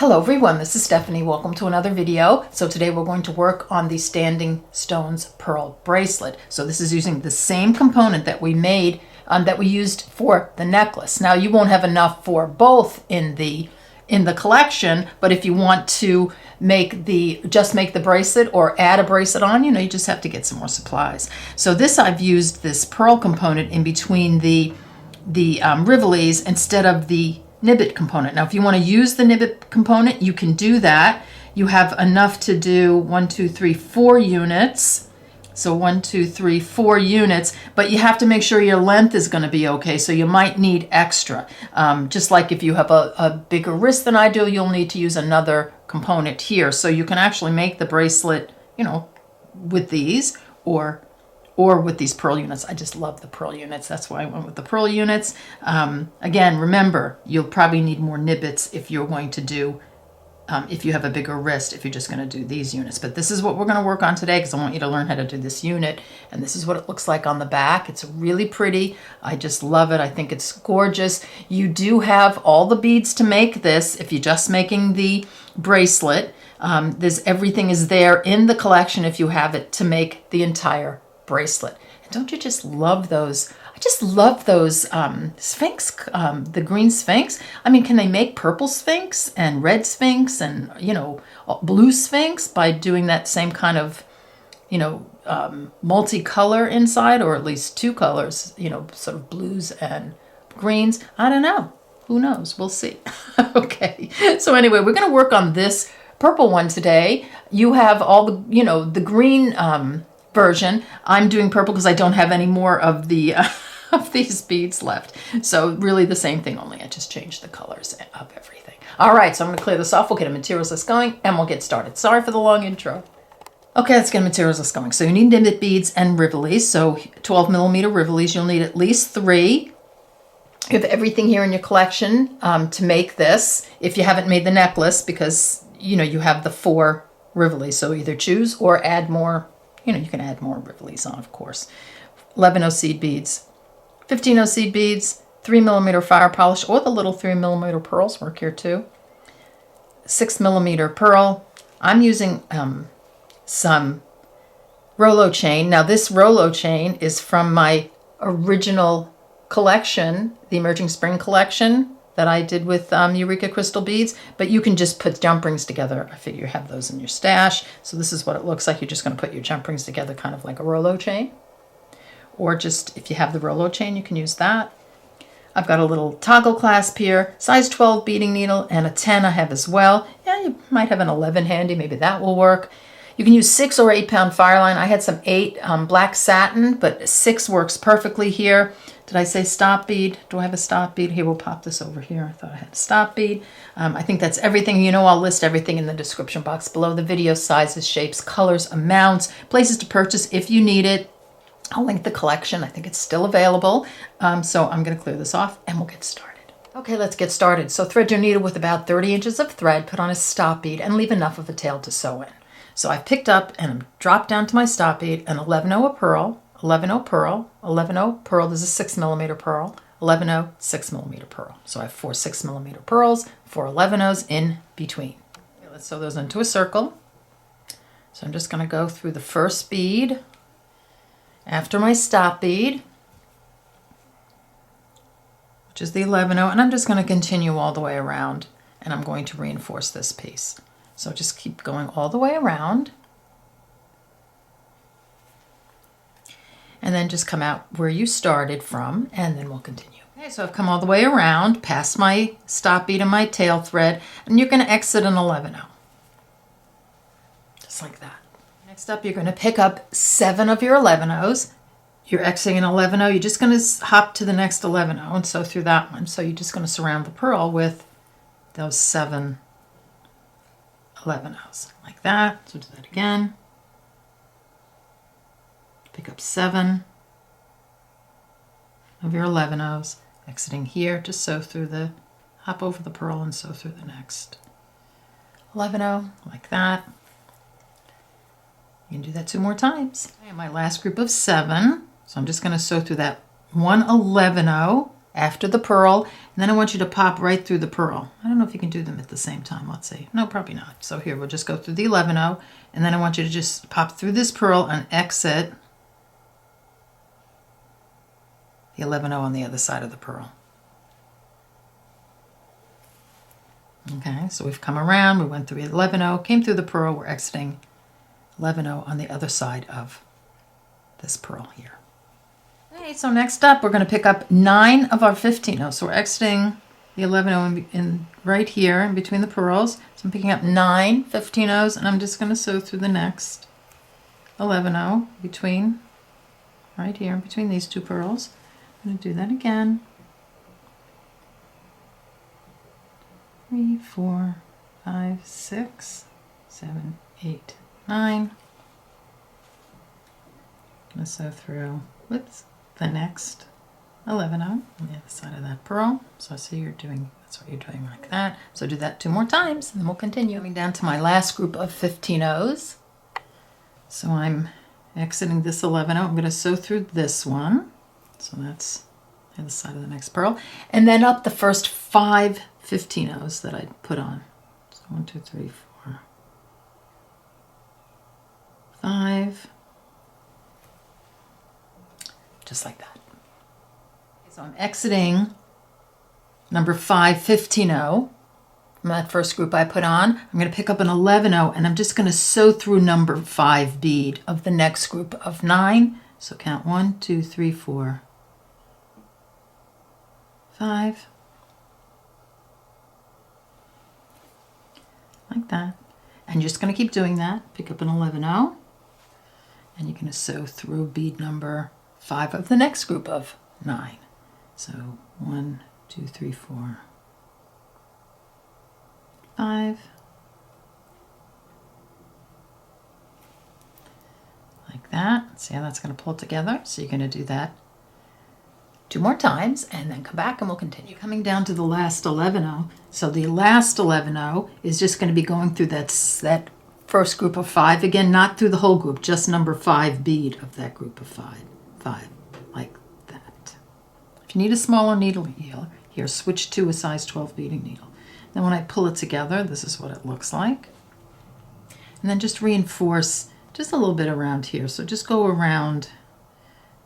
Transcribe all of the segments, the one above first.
Hello everyone, this is Stephanie. Welcome to another video. So today we're going to work on the Standing Stones Pearl Bracelet. So this is using the same component that we made, that we used for the necklace. Now you won't have enough for both in the collection, but if you want to make just make the bracelet or add a bracelet on, you just have to get some more supplies. So I've used this pearl component in between the rivolis instead of the Nib Bit component. Now, if you want to use the Nib Bit component, you can do that. You have enough to do 1, 2, 3, 4 units. So 1, 2, 3, 4 units, but you have to make sure your length is going to be okay. So you might need extra. Just like if you have a bigger wrist than I do, you'll need to use another component here. So you can actually make the bracelet, with these or with these pearl units. I just love the pearl units. That's why I went with the pearl units. Again, remember, you'll probably need more Nib Bits if you're going to do, if you have a bigger wrist, if you're just going to do these units. But this is what we're going to work on today because I want you to learn how to do this unit. And this is what it looks like on the back. It's really pretty. I just love it. I think it's gorgeous. You do have all the beads to make this if you're just making the bracelet. Everything is there in the collection if you have it to make the entire bracelet. And don't you just love those? I just love those Sphinx, the green Sphinx. I mean, can they make purple Sphinx and red Sphinx and, blue Sphinx by doing that same kind of, multicolor inside, or at least two colors, sort of blues and greens? I don't know. Who knows? We'll see. Okay. So anyway, we're going to work on this purple one today. You have all the, the green version. I'm doing purple because I don't have any more of the of these beads left. So really the same thing, only I just changed the colors of everything. All right, so I'm going to clear this off. We'll get a materials list going and we'll get started. Sorry for the long intro. Okay, let's get a materials list going. So you need Nib Bit beads and rivolis. So 12 millimeter rivolis, you'll need at least 3. You have everything here in your collection to make this. If you haven't made the necklace, because you have the 4 rivolis, so either choose or add more. You can add more rivolis on, of course. 11 seed beads, 15 seed beads, 3 millimeter Firepolish, or the little 3 millimeter pearls work here too. 6 millimeter pearl. I'm using some Rolo chain. Now this Rolo chain is from my original collection, the Emerging Spring collection that I did with Eureka Crystal Beads, but you can just put jump rings together. I figure you have those in your stash. So this is what it looks like. You're just going to put your jump rings together kind of like a Rolo chain. Or just, if you have the Rolo chain, you can use that. I've got a little toggle clasp here, size 12 beading needle, and a 10 I have as well. Yeah, you might have an 11 handy, maybe that will work. You can use 6 or 8 pound Fireline. I had some 8 black satin, but 6 works perfectly here. Did I say stop bead? Do I have a stop bead? Here, we'll pop this over here. I thought I had a stop bead. I think that's everything. I'll list everything in the description box below. The video, sizes, shapes, colors, amounts, places to purchase if you need it. I'll link the collection. I think it's still available. So I'm going to clear this off and we'll get started. Okay, let's get started. So thread your needle with about 30 inches of thread, put on a stop bead, and leave enough of a tail to sew in. So I've picked up and I'm dropped down to my stop bead an 11-0 a pearl, 11-0 pearl, 11-0 pearl. This is 6 millimeter pearl, 11-0 6 millimeter pearl. So I have 4 6 millimeter pearls, 4 11-0s in between. Okay, let's sew those into a circle. So I'm just going to go through the first bead after my stop bead, which is the 11-0, and I'm just going to continue all the way around, and I'm going to reinforce this piece. So just keep going all the way around. And then just come out where you started from, and then we'll continue. Okay, so I've come all the way around, past my stop bead and my tail thread, and you're going to exit an 11-0. Just like that. Next up, you're going to pick up 7 of your 11-0s. You're exiting an 11-0. You're just going to hop to the next 11-0 and sew through that one. So you're just going to surround the pearl with those 7 11-0s, like that. So do that again. Pick up 7 of your 11-0s, exiting here, just sew through hop over the pearl and sew through the next 11-0, like that. You can do that 2 more times. Okay, my last group of 7, so I'm just going to sew through that one 11-0 after the pearl, and then I want you to pop right through the pearl. I don't know if you can do them at the same time. Let's see. No, probably not. So here, we'll just go through the 11-0, and then I want you to just pop through this pearl and exit the 11-0 on the other side of the pearl. Okay, so we've come around, we went through 11-0, came through the pearl, we're exiting 11-0 on the other side of this pearl here. Okay, so next up we're going to pick up 9 of our 15-0. So we're exiting the 11-0 in right here in between the pearls. So I'm picking up 9 15-0s, and I'm just going to sew through the next 11-0 between, right here in between these two pearls. I'm going to do that again. 3, 4, 5, 6, 7, 8, 9. I'm going to sew through, whoops, the next 11-0 on the other side of that pearl. So I see you're doing, that's what you're doing like that. So do that 2 more times, and then we'll continue. Coming down to my last group of 15-0s. So I'm exiting this 11-0. I'm going to sew through this one. So that's the other side of the next pearl. And then up the first 5 15-0s that I put on. So 1, 2, 3, 4, 5. Just like that. So I'm exiting number 5 15-0 from that first group I put on. I'm going to pick up an 11-0, and I'm just going to sew through number 5 bead of the next group of 9. So count 1, 2, 3, 4, 5. Like that. And you're just going to keep doing that. Pick up an 11-0, and you're going to sew through bead number 5 of the next group of 9. So 1, 2, 3, 4, 5. Like that. See how that's going to pull together? So you're going to do that 2 more times, and then come back and we'll continue. Coming down to the last 11-0. So the last 11-0 is just going to be going through that first group of 5 again, not through the whole group, just number 5 bead of that group of 5, like that. If you need a smaller needle here, switch to a size 12 beading needle. Then when I pull it together, this is what it looks like. And then just reinforce just a little bit around here. So just go around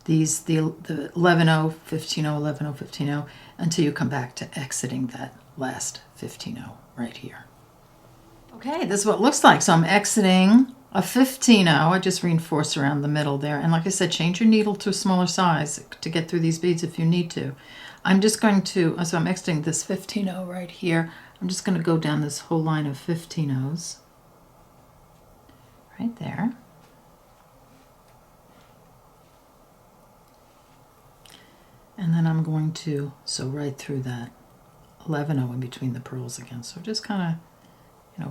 the 11-0, 15-0, 11-0, 15-0 until you come back to exiting that last 15-0 right here. Okay, this is what it looks like. So I'm exiting a 15-0. I just reinforce around the middle there. And like I said, change your needle to a smaller size to get through these beads if you need to. I'm just going to, so I'm exiting this 15-0 right here. I'm just going to go down this whole line of 15-0s right there. And then I'm going to sew right through that 11-0 in between the pearls again. So just kind of,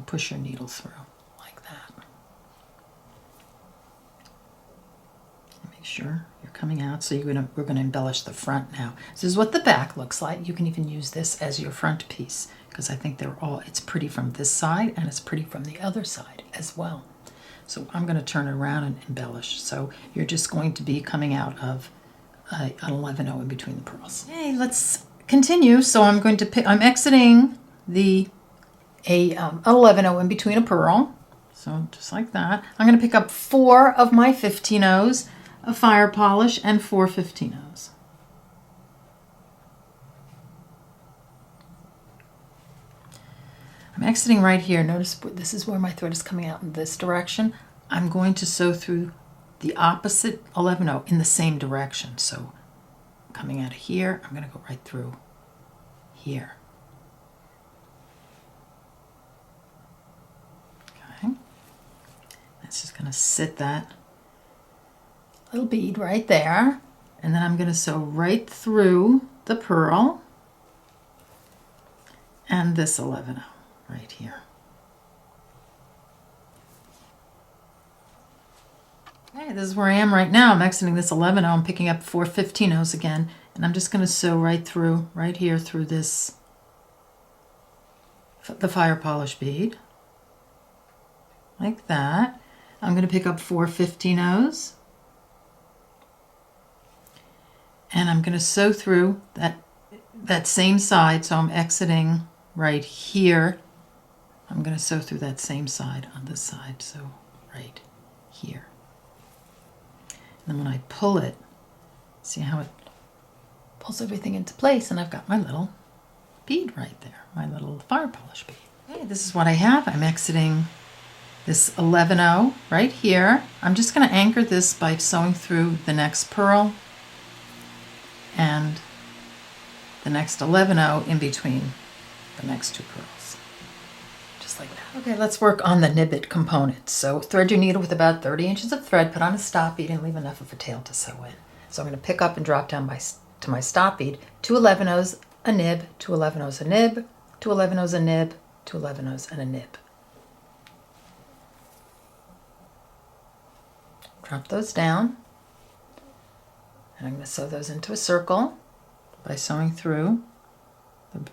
push your needle through like that. And make sure you're coming out. So we're going to embellish the front now. This is what the back looks like. You can even use this as your front piece because I think it's pretty from this side and it's pretty from the other side as well. So I'm going to turn it around and embellish. So you're just going to be coming out of an 11-0 in between the pearls. Okay, let's continue. So I'm exiting the 11-0 in between a pearl. So just like that. I'm going to pick up 4 of my 15-0s, a Firepolish, and 4 15-0s. I'm exiting right here. Notice this is where my thread is coming out in this direction. I'm going to sew through the opposite 11-0 in the same direction. So coming out of here, I'm going to go right through here. Okay. That's just going to sit that little bead right there. And then I'm going to sew right through the pearl and this 11-0 right here. Okay, this is where I am right now. I'm exiting this 11-0. I'm picking up 4 15-0s again, and I'm just going to sew right here through this, the Firepolish bead, like that. I'm going to pick up 4 15-0s, and I'm going to sew through that that same side, so I'm exiting right here. I'm going to sew through that same side on this side, so right here. And then when I pull it, see how it pulls everything into place, and I've got my little bead right there, my little Firepolish bead. Okay, this is what I have. I'm exiting this 11-0 right here. I'm just going to anchor this by sewing through the next purl and the next 11-0 in between the next two purls. Just like that. Okay, let's work on the Nib Bit components. So thread your needle with about 30 inches of thread, put on a stop bead, and leave enough of a tail to sew in. So I'm going to pick up and drop down to my stop bead, 2 11-0s, a nib, 2 11-0s, a nib, 2 11-0s, a nib, 2 11-0s, and a nib. Drop those down, and I'm going to sew those into a circle by sewing through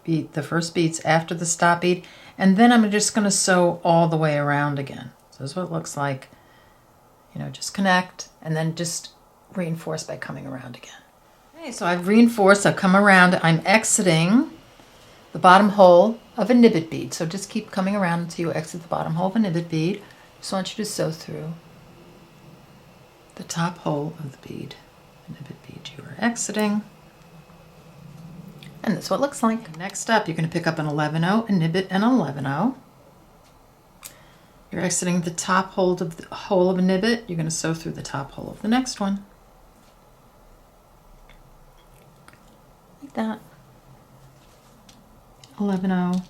the first beads after the stop bead, and then I'm just going to sew all the way around again. So this is what it looks like. You know, just connect and then just reinforce by coming around again. Okay, so I've reinforced, I've come around, I'm exiting the bottom hole of a Nib Bit bead. So just keep coming around until you exit the bottom hole of a Nib Bit bead. Just want you to sew through the top hole of the bead, the Nib Bit bead you are exiting. And that's what it looks like. Next up, you're going to pick up an 11-0, a Nib Bit, and an 11-0. You're exiting the top hole of a Nib Bit. You're going to sew through the top hole of the next one. Like that. 11-0,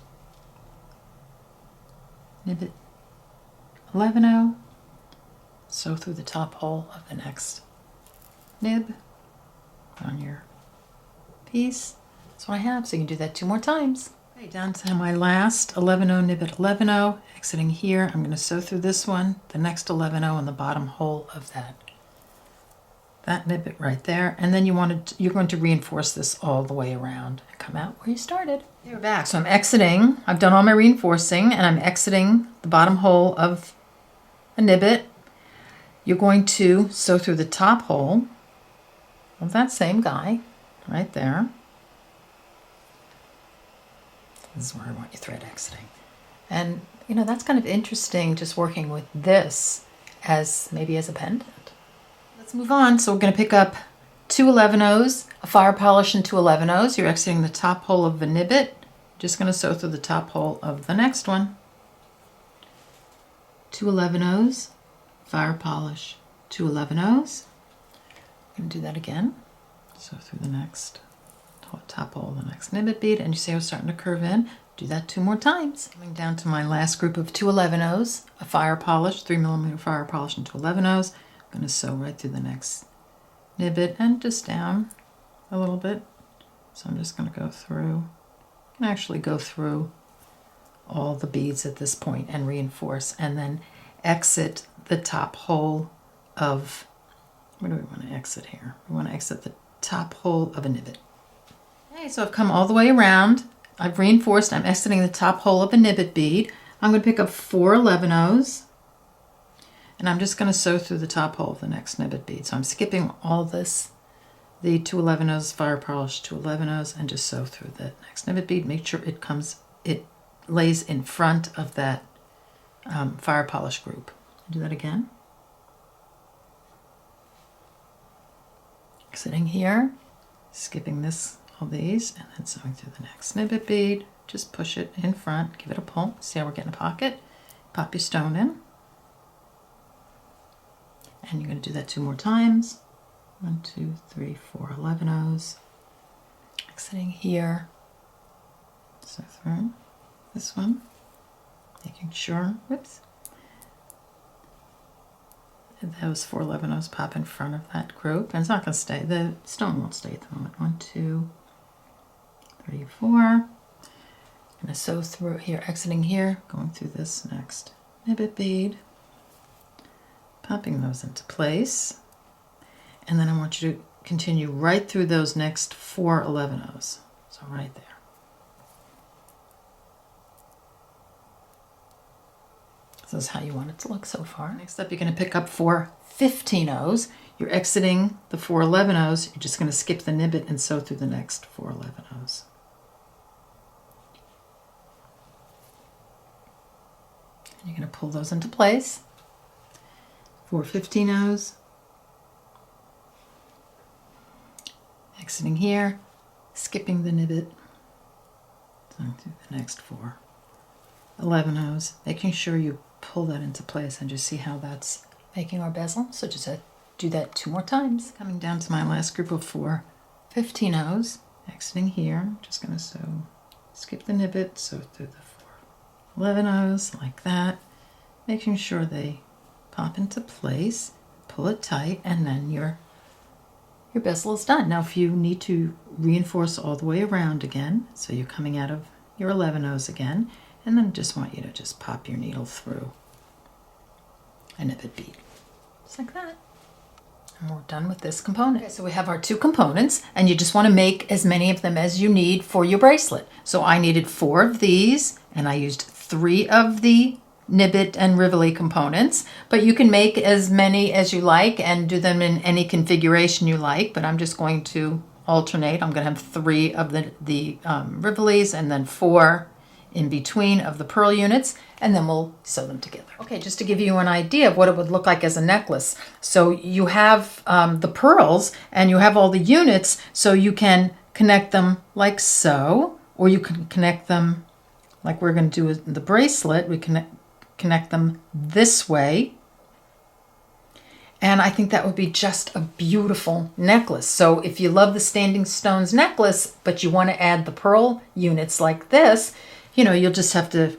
Nib Bit, 11-0. Sew through the top hole of the next nib on your piece. That's what I have, so you can do that 2 more times. Okay, down to my last 11-0 Nib Bit 11-0, exiting here. I'm going to sew through this one, the next 11-0 in the bottom hole of that Nib Bit right there, and then you're going to reinforce this all the way around and come out where you started. You're back. So I'm exiting. I've done all my reinforcing, and I'm exiting the bottom hole of a Nib Bit. You're going to sew through the top hole of that same guy right there. This is where I want your thread exiting. And, you know, that's kind of interesting, just working with this as maybe as a pendant. Let's move on. So we're going to pick up 2 11-0s, a Firepolish, and 2 11-0s. You're exiting the top hole of the Nib Bit. Just going to sew through the top hole of the next one. 2 11-0s. Firepolish, 2 11-0s. I'm going to do that again. So through the next top hole, the next Nib Bit bead, and you see how it's starting to curve in. Do that 2 more times. Coming down to my last group of 2 11-0s, a Firepolish, 3mm Firepolish, and 2 11-0s. I'm going to sew right through the next Nib Bit and just down a little bit. So I'm just going to go through. I can actually go through all the beads at this point and reinforce, and then exit the top hole of, where do we want to exit here? We want to exit the top hole of a Nib Bit. Okay, so I've come all the way around. I've reinforced. I'm exiting the top hole of a Nib Bit bead. I'm going to pick up 4 11-0s, and I'm just going to sew through the top hole of the next Nib Bit bead. So I'm skipping all this, the 2 11-0s, Firepolish, 2 11-0s, and just sew through the next Nib Bit bead. Make sure it lays in front of that Firepolish group. Do that again. Sitting here, skipping all these, and then sewing through the next Nib Bit bead. Just push it in front, give it a pull. See how we're getting a pocket? Pop your stone in. And you're going to do that 2 more times. 1, 2, 3, 4 11-0s. Exiting here. Sew through this one. Making sure, whoops. Those 4 11-0s pop in front of that group, and it's not going to stay. The stone won't stay at the moment. 1, 2, 3, 4. I'm going to sew through here, exiting here, going through this next Nib Bit bead, popping those into place, and then I want you to continue right through those next 4 11-0s. So right there. This is how you want it to look so far. Next up, you're going to pick up 4 15-0s. you're exiting the 4 11-0s, you're just going to skip the nibbit and sew through the next 4 11-0s. You're going to pull those into place. 4 15-0s. Exiting here, skipping the nibbit, sewing through the next 4 11-0s, making sure you pull that into place and just see how that's making our bezel. So just do that 2 more times. Coming down to my last group of 4 15-0s, exiting here, just going to skip the nibbit, sew through the 4 11-0s like that, making sure they pop into place, pull it tight, and then your bezel is done. Now if you need to reinforce all the way around again, so you're coming out of your 11-0s again, and then just want you to just pop your needle through a nibbit bead. Just like that. And we're done with this component. Okay, so we have our 2 components, and you just want to make as many of them as you need for your bracelet. So I needed 4 of these, and I used 3 of the nibbit and rivoli components, but you can make as many as you like and do them in any configuration you like, but I'm just going to alternate. I'm going to have 3 of the rivolis and then 4 in between of the pearl units, and then we'll sew them together. Okay, just to give you an idea of what it would look like as a necklace. So you have the pearls and you have all the units, so you can connect them like so, or you can connect them like we're going to do with the bracelet. We connect them this way, and I think that would be just a beautiful necklace. So if you love the standing stones necklace but you want to add the pearl units like this, you'll just have to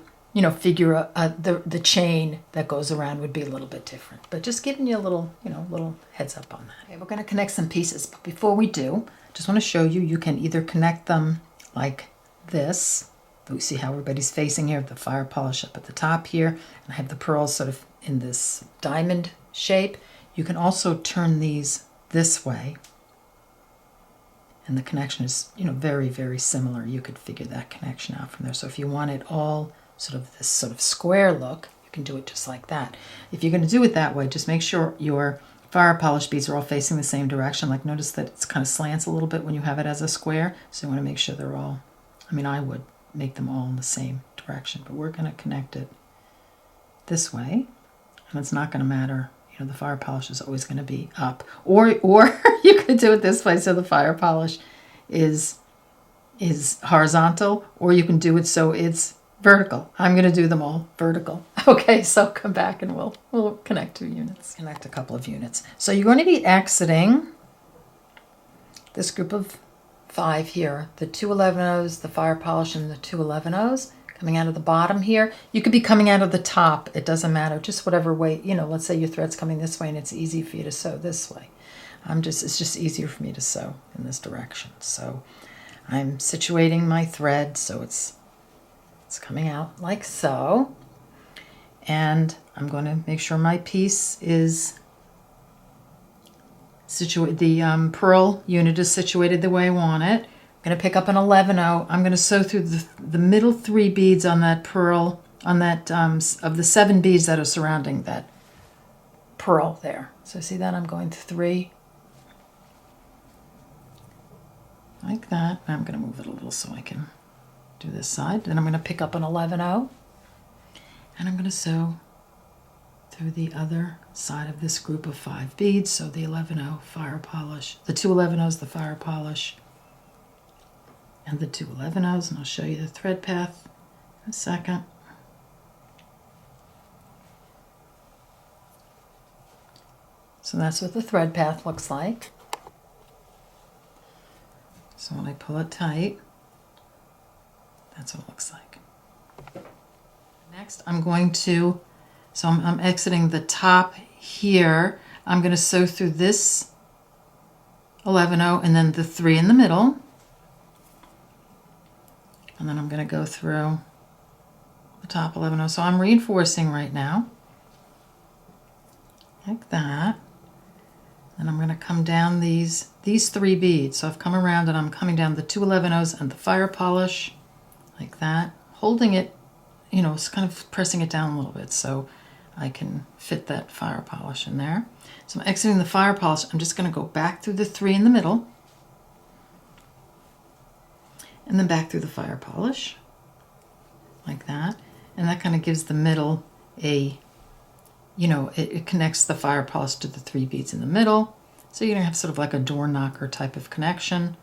figure the chain that goes around would be a little bit different, but just giving you a little heads up on that. Okay, we're going to connect some pieces, but before we do, just want to show you can either connect them like this. We see how everybody's facing here, the fire polish up at the top here, and I have the pearls sort of in this diamond shape. You can also turn these this way, and the connection is, very, very similar. You could figure that connection out from there. So if you want it all sort of this sort of square look, you can do it just like that. If you're going to do it that way, just make sure your fire polish beads are all facing the same direction. Like notice that it's kind of slants a little bit when you have it as a square, so you want to make sure they're all, I would make them all in the same direction, but we're going to connect it this way, and it's not going to matter. The fire polish is always going to be up, or you could do it this way, so the fire polish is horizontal, or you can do it so it's vertical. I'm going to do them all vertical. Okay, so come back and we'll connect 2 units, connect a couple of units. So you're going to be exiting this group of 5 here, the 2 11-0s, the fire polish, and the 2 11-0s coming out of the bottom here. You could be coming out of the top. It doesn't matter, just whatever way, let's say your thread's coming this way and it's easy for you to sew this way. It's just easier for me to sew in this direction. So I'm situating my thread so it's coming out like so. And I'm going to make sure my piece is the pearl unit is situated the way I want it. I'm going to pick up an 11-0. I'm going to sew through the middle 3 beads on that pearl, on that of the 7 beads that are surrounding that pearl there. So see that? I'm going 3 like that. I'm going to move it a little so I can do this side. Then I'm going to pick up an 11-0, and I'm going to sew through the other side of this group of 5 beads. So the 11-0 fire polish, the 2 11-0s, the fire polish, and the 2 11-0s, and I'll show you the thread path in a second. So that's what the thread path looks like. So when I pull it tight, that's what it looks like. Next, I'm going to, so I'm exiting the top here. I'm going to sew through this 11-0 and then the 3 in the middle. And then I'm going to go through the top 11-0. So I'm reinforcing right now, like that. And I'm going to come down these 3 beads. So I've come around and I'm coming down the 2 11-0s and the fire polish, like that, holding it, it's kind of pressing it down a little bit. So I can fit that fire polish in there. So I'm exiting the fire polish. I'm just going to go back through the 3 in the middle and then back through the fire polish like that. And that kind of gives the middle a, you know, it connects the fire polish to the 3 beads in the middle. So you're going to have sort of like a door knocker type of connection.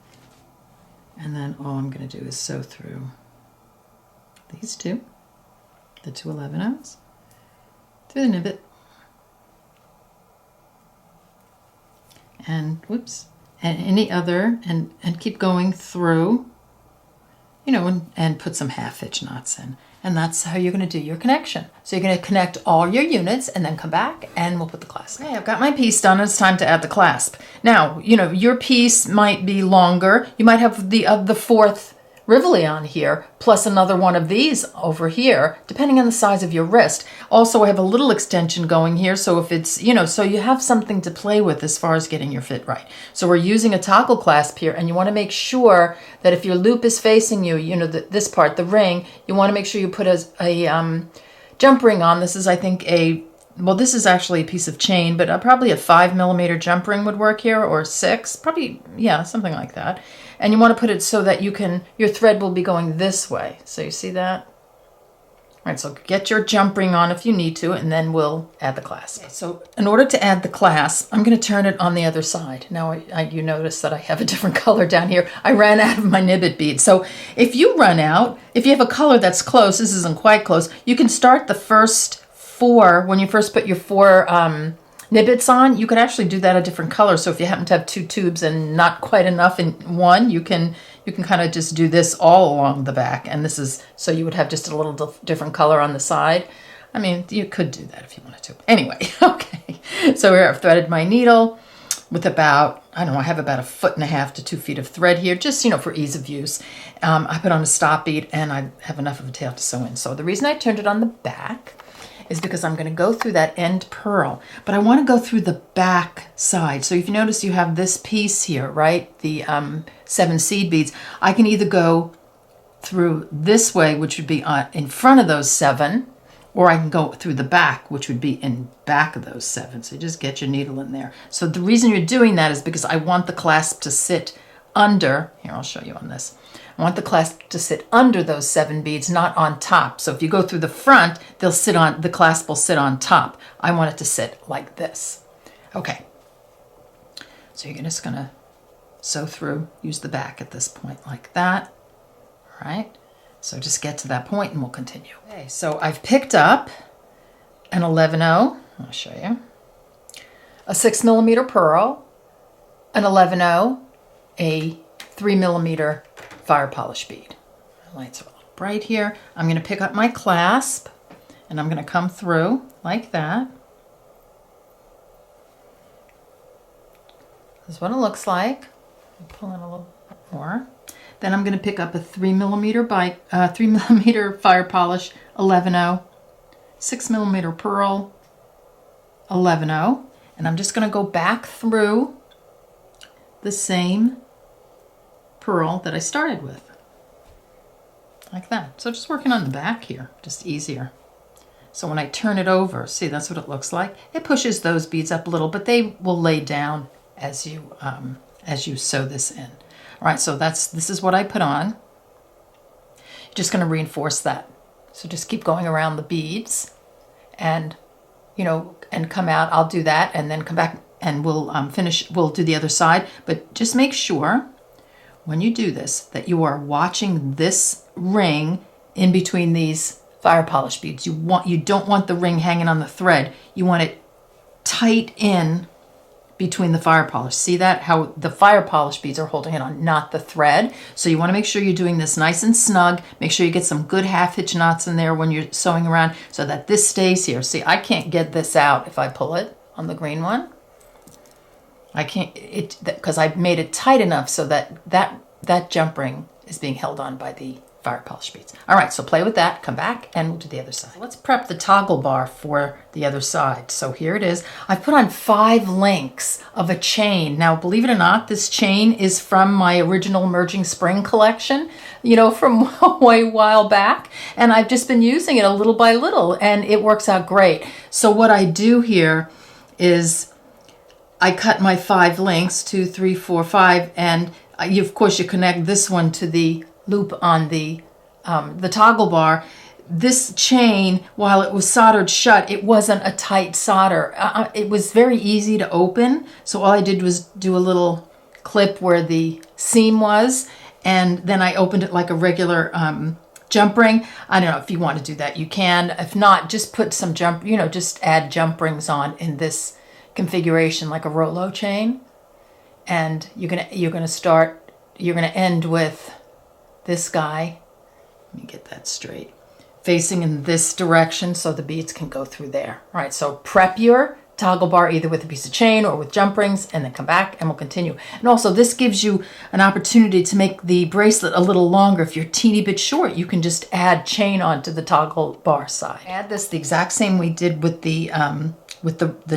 And then all I'm going to do is sew through these two, the 2 11-ohs, through the nib bit, and whoops, and any other, and keep going through, you know, and put some half-hitch knots in. And that's how you're going to do your connection. So you're going to connect all your units and then come back and we'll put the clasp. Okay, I've got my piece done. It's time to add the clasp. Now, you know, your piece might be longer. You might have the 4th rivoli on here, plus another one of these over here, depending on the size of your wrist. Also, I have a little extension going here, so if it's, you know, so you have something to play with as far as getting your fit right. So we're using a toggle clasp here, and you want to make sure that if your loop is facing you, you know, this part, the ring, you want to make sure you put a jump ring on. This is, I think, well, this is actually a piece of chain, but probably a 5mm jump ring would work here, or 6, probably, yeah, something like that. And you want to put it so that your thread will be going this way. So you see that? All right, so get your jump ring on if you need to, and then we'll add the clasp. Okay, so in order to add the clasp, I'm going to turn it on the other side. Now you notice that I have a different color down here. I ran out of my Nib Bit bead. So if you run out, if you have a color that's close, this isn't quite close, you can start the first 4, when you first put your 4 Nib Bits on, you could actually do that a different color. So if you happen to have 2 tubes and not quite enough in one, you can kind of just do this all along the back. And this is, so you would have just a little different color on the side. I mean, you could do that if you wanted to. Anyway, okay. So here I've threaded my needle with about, I don't know, I have about 1.5 to 2 feet of thread here, just, you know, for ease of use. I put on a stop bead and I have enough of a tail to sew in. So the reason I turned it on the back is because I'm going to go through that end purl, but I want to go through the back side. So if you notice, you have this piece here, right? The 7 seed beads. I can either go through this way, which would be in front of those 7, or I can go through the back, which would be in back of those 7. So just get your needle in there. So the reason you're doing that is because I want the clasp to sit under, here, I'll show you on this. I want the clasp to sit under those 7 beads, not on top. So if you go through the front, the clasp will sit on top. I want it to sit like this. Okay. So you're just going to sew through, use the back at this point like that. All right. So just get to that point and we'll continue. Okay, so I've picked up an 11-0. I'll show you. A 6mm pearl, an 11-0, a 3mm fire polish bead. The lights are a little bright here. I'm going to pick up my clasp and I'm going to come through like that. This is what it looks like. Pull in a little bit more. Then I'm going to pick up a 3mm fire polish 11-0, 6mm pearl 11-0, and I'm just going to go back through the same pearl that I started with, like that. So just working on the back here, just easier. So when I turn it over, see, that's what it looks like. It pushes those beads up a little, but they will lay down as you sew this in. All right, so this is what I put on. You're just going to reinforce that. So just keep going around the beads, and and come out. I'll do that, and then come back, and we'll finish. We'll do the other side, but just make sure when you do this that you are watching this ring in between these fire polish beads. You don't want the ring hanging on the thread. You want it tight in between the fire polish. See that? How the fire polish beads are holding it on, not the thread. So you want to make sure you're doing this nice and snug. Make sure you get some good half hitch knots in there when you're sewing around so that this stays here. See, I can't get this out if I pull it on the green one. I can't, because I've made it tight enough so that jump ring is being held on by the fire polish beads. All right, so play with that, come back, and we'll do the other side. Let's prep the toggle bar for the other side. So here it is. I've put on 5 links of a chain. Now, believe it or not, this chain is from my original Emerging Spring collection, you know, from way while back. And I've just been using it a little by little, and it works out great. So what I do here is I cut my 5 links, 2, 3, 4, 5, and of course you connect this one to the loop on the toggle bar. This chain, while it was soldered shut, it wasn't a tight solder. It was very easy to open. So all I did was do a little clip where the seam was, and then I opened it like a regular jump ring. I don't know if you want to do that, you can. If not, just put some just add jump rings on in this configuration like a Rolo chain. And you're gonna end with this guy, let me get that straight, facing in this direction so the beads can go through there. All right, so prep your toggle bar either with a piece of chain or with jump rings, and then come back and we'll continue. And also this gives you an opportunity to make the bracelet a little longer. If you're a teeny bit short, you can just add chain onto the toggle bar side. Add this the exact same we did with the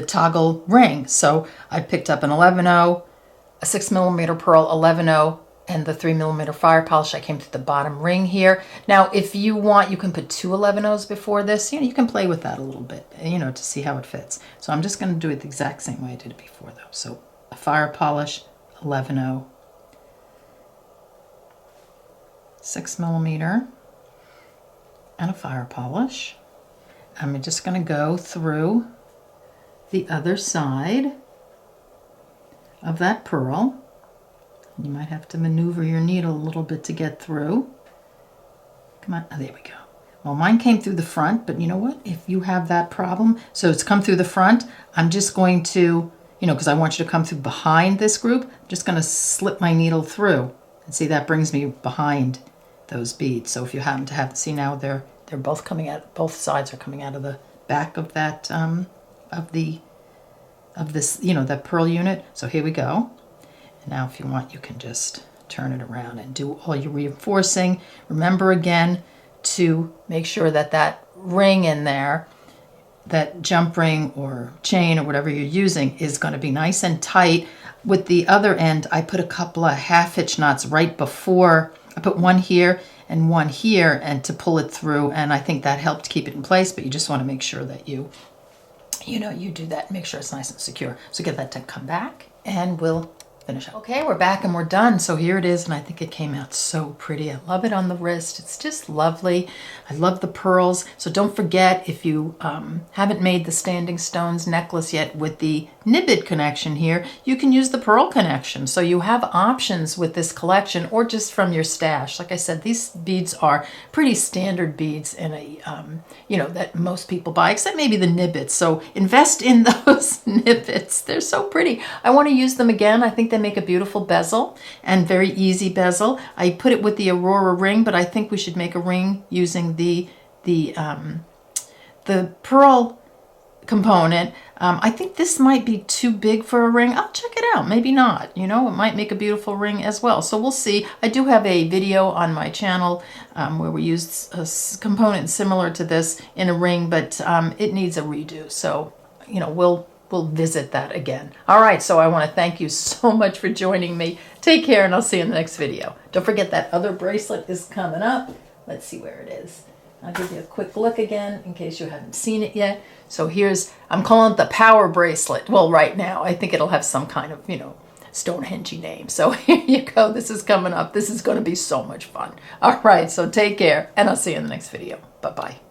toggle ring. So I picked up an 11-0, a 6mm pearl 11-0, and the 3mm fire polish. I came to the bottom ring here. Now, if you want, you can put 2 11-0s before this. You know, you can play with that a little bit, you know, to see how it fits. So I'm just going to do it the exact same way I did it before, though. So a fire polish 11-0, 6mm, and a fire polish. I'm just going to go through the other side of that pearl. You might have to maneuver your needle a little bit to get through. Come on, oh, there we go. Well, mine came through the front, but you know what? If you have that problem, so it's come through the front, I'm just going to, you know, because I want you to come through behind this group, I'm just going to slip my needle through. And see, that brings me behind those beads. So if you happen to have, see now they're both coming out, both sides are coming out of the back of that, of this, you know, that pearl unit. So here we go. Now, if you want, you can just turn it around and do all your reinforcing. Remember again to make sure that that ring in there, that jump ring or chain or whatever you're using, is going to be nice and tight. With the other end, I put a couple of half-hitch knots right before. I put one here and one here, and to pull it through, and I think that helped keep it in place. But you just want to make sure that you do that. Make sure it's nice and secure. So get that to come back, and we'll finish up. Okay, we're back and we're done. So here it is, and I think it came out so pretty. I love it on the wrist. It's just lovely. I love the pearls. So don't forget, if you haven't made the Standing Stones necklace yet with the Nib Bit connection here, you can use the pearl connection. So you have options with this collection, or just from your stash. Like I said, these beads are pretty standard beads in a, that most people buy, except maybe the Nib Bits. So invest in those Nib Bits. They're so pretty. I want to use them again. I think they make a beautiful bezel, and very easy bezel. I put it with the Aurora ring, but I think we should make a ring using the pearl component. I think this might be too big for a ring. I'll check it out. Maybe not. You know, it might make a beautiful ring as well. So we'll see. I do have a video on my channel where we used a component similar to this in a ring, but it needs a redo. So, you know, we'll visit that again. All right, so I want to thank you so much for joining me. Take care, and I'll see you in the next video. Don't forget that other bracelet is coming up. Let's see where it is. I'll give you a quick look again in case you haven't seen it yet. So I'm calling it the Power Bracelet. Well, right now, I think it'll have some kind of, Stonehenge name. So here you go. This is coming up. This is going to be so much fun. All right, so take care, and I'll see you in the next video. Bye-bye.